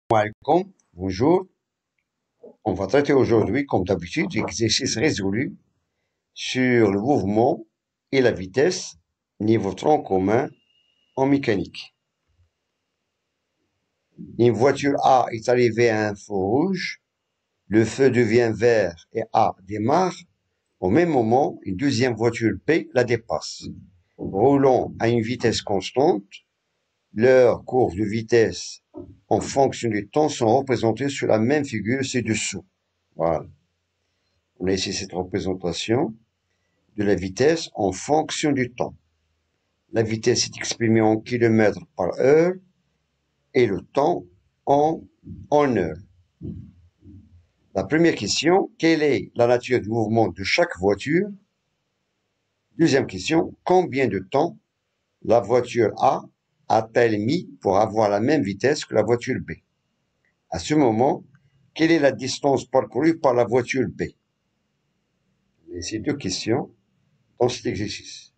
Alaikum, bonjour. On va traiter aujourd'hui, comme d'habitude, l'exercice résolu sur le mouvement et la vitesse, niveau tronc commun en mécanique. Une voiture A est arrivée à un feu rouge, le feu devient vert et A démarre. Au même moment, une deuxième voiture B la dépasse. Roulant à une vitesse constante, leurs courbes de vitesse en fonction du temps sont représentées sur la même figure ci-dessous. Voilà. On a ici cette représentation de la vitesse en fonction du temps. La vitesse est exprimée en kilomètres par heure et le temps en heure. La première question, quelle est la nature du mouvement de chaque voiture? Deuxième question, combien de temps la voiture A a-t-elle mis pour avoir la même vitesse que la voiture B? À ce moment, quelle est la distance parcourue par la voiture B? Et ces deux questions dans cet exercice.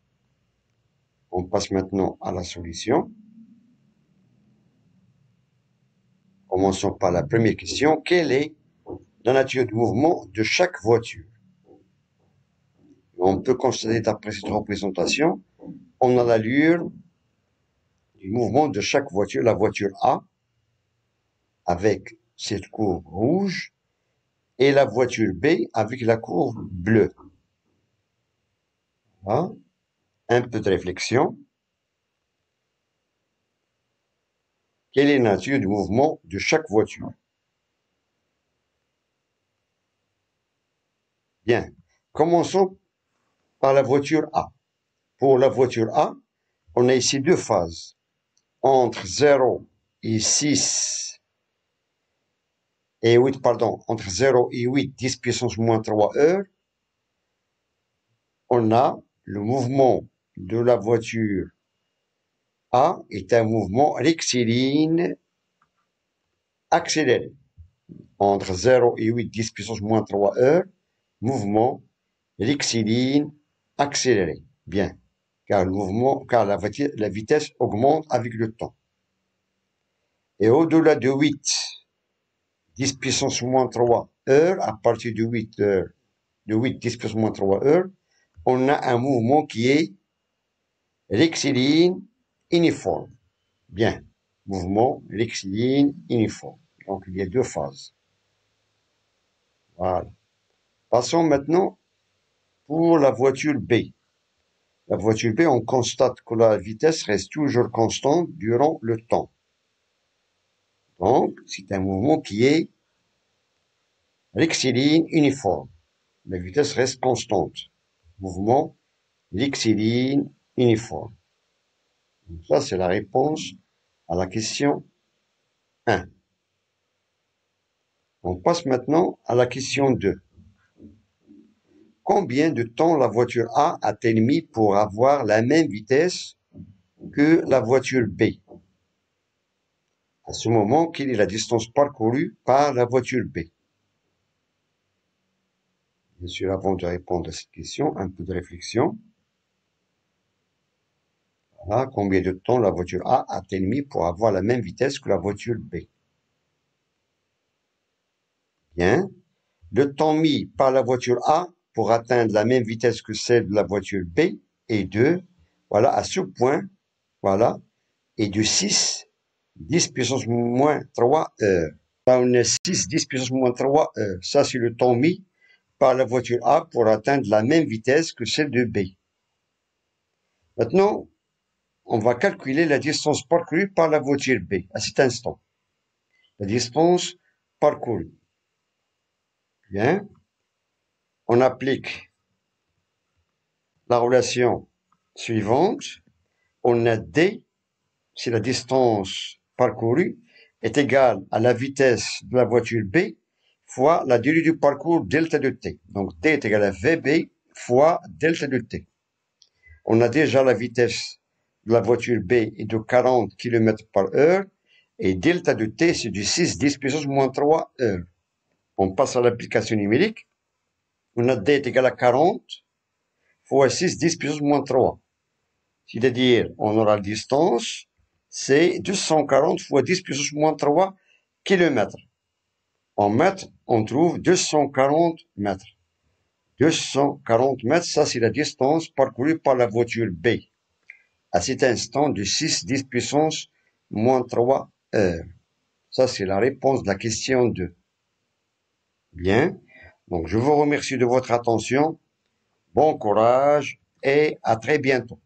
On passe maintenant à la solution. Commençons par la première question. Quelle est la nature du mouvement de chaque voiture? On peut constater d'après cette représentation, on a l'allure du mouvement de chaque voiture. La voiture A, avec cette courbe rouge, et la voiture B avec la courbe bleue. Voilà. Un peu de réflexion. Quelle est la nature du mouvement de chaque voiture? Bien. Commençons par la voiture A. Pour la voiture A, on a ici deux phases. Entre 0 et 6 et 8, pardon, entre 0 et 8, 10 puissance moins 3 heures, on a le mouvement de la voiture A est un mouvement rectiligne accéléré. Entre 0 et 8, 10 puissance moins 3 heures, mouvement rectiligne accéléré. Bien. Car la vitesse augmente avec le temps. Et au-delà de 8, 10 puissance moins 3 heures, à partir de 8 heures, de 8, 10 puissance moins 3 heures, on a un mouvement qui est rectiligne uniforme. Bien. Mouvement rectiligne uniforme. Donc, il y a deux phases. Voilà. Passons maintenant pour la voiture B. La voiture B, on constate que la vitesse reste toujours constante durant le temps. Donc, c'est un mouvement qui est rectiligne uniforme. La vitesse reste constante. Mouvement rectiligne uniforme. Donc ça, c'est la réponse à la question 1. On passe maintenant à la question 2. Combien de temps la voiture A a-t-elle mis pour avoir la même vitesse que la voiture B? À ce moment, quelle est la distance parcourue par la voiture B? Bien sûr, avant de répondre à cette question, un peu de réflexion. Voilà, combien de temps la voiture A a-t-elle mis pour avoir la même vitesse que la voiture B? Bien. Le temps mis par la voiture A pour atteindre la même vitesse que celle de la voiture B est de, voilà, à ce point, voilà, est de 6, 10 puissance moins 3 heures. Là, on a 6, 10 puissance moins 3 heures. Ça, c'est le temps mis par la voiture A pour atteindre la même vitesse que celle de B. Maintenant, on va calculer la distance parcourue par la voiture B à cet instant. La distance parcourue. Bien. On applique la relation suivante. On a D, si la distance parcourue est égale à la vitesse de la voiture B fois la durée du parcours delta de T. Donc T est égal à VB fois delta de T. On a déjà la vitesse de la voiture B est de 40 km par heure et delta de T c'est du 6 10 puissance moins 3 heures. On passe à l'application numérique. On a D est égal à 40 fois 6 10 puissance moins 3. C'est-à-dire, on aura la distance, c'est 240 fois 10 puissance moins 3 kilomètres. En mètres, on trouve 240 mètres. 240 mètres, ça c'est la distance parcourue par la voiture B à cet instant de 6 10 puissance moins 3 heures. Ça c'est la réponse de la question 2. Bien, donc je vous remercie de votre attention. Bon courage et à très bientôt.